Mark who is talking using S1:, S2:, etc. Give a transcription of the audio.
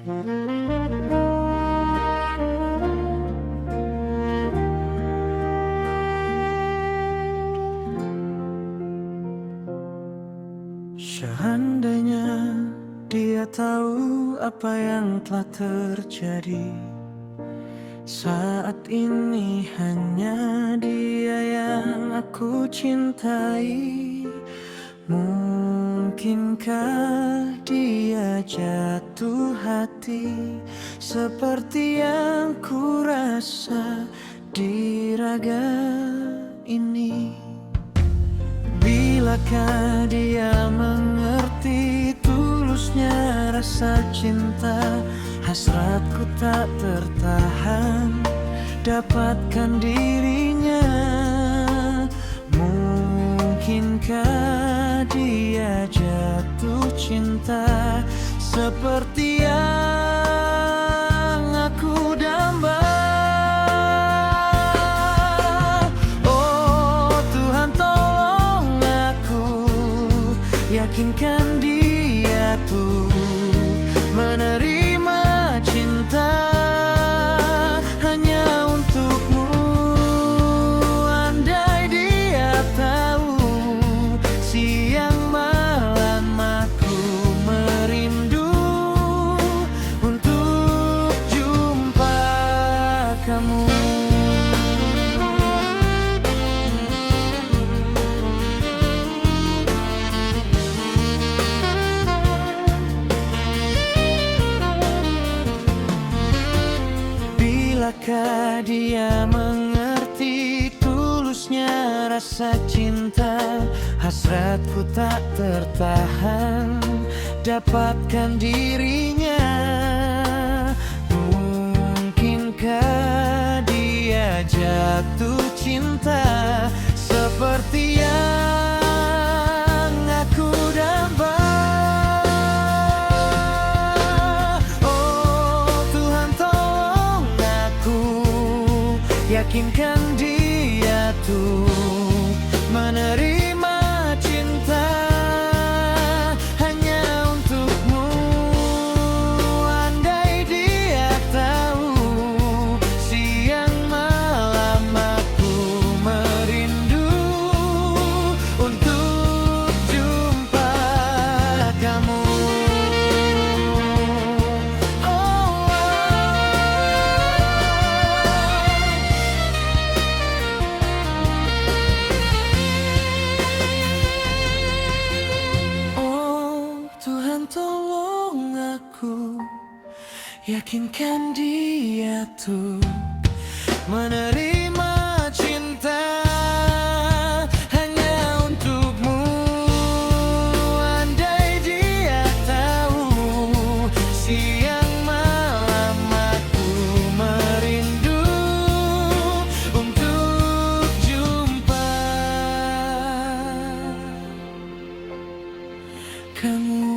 S1: Seandainya dia tahu apa yang telah terjadi, saat ini hanya dia yang aku cintai. Mungkinkah dia jatuh hati seperti yang ku rasa di raga ini? Bilakah dia mengerti tulusnya rasa cinta, hasratku tak tertahan dapatkan dirinya. Mungkinkah dia jatuh cinta seperti yang aku damba? Oh Tuhan, tolong aku yakinkan dia tuh menerima cinta hanya untukmu. Andai dia tahu siang malam aku merindu untuk jumpa kamu. Bilakah dia mengerti tulusnya rasa cinta, hasratku tak tertahan dapatkan dirinya. Mungkinkah dia jatuh cinta seperti yang aku damba? Yakinkan dia tuh menerima cinta hanya untukmu. Andai dia tahu siang malam aku merindu untuk jumpa kamu. Tolong aku yakinkan dia tuh menerima cinta hanya untukmu. Andai dia tahu siang malam aku merindu untuk jumpa kamu.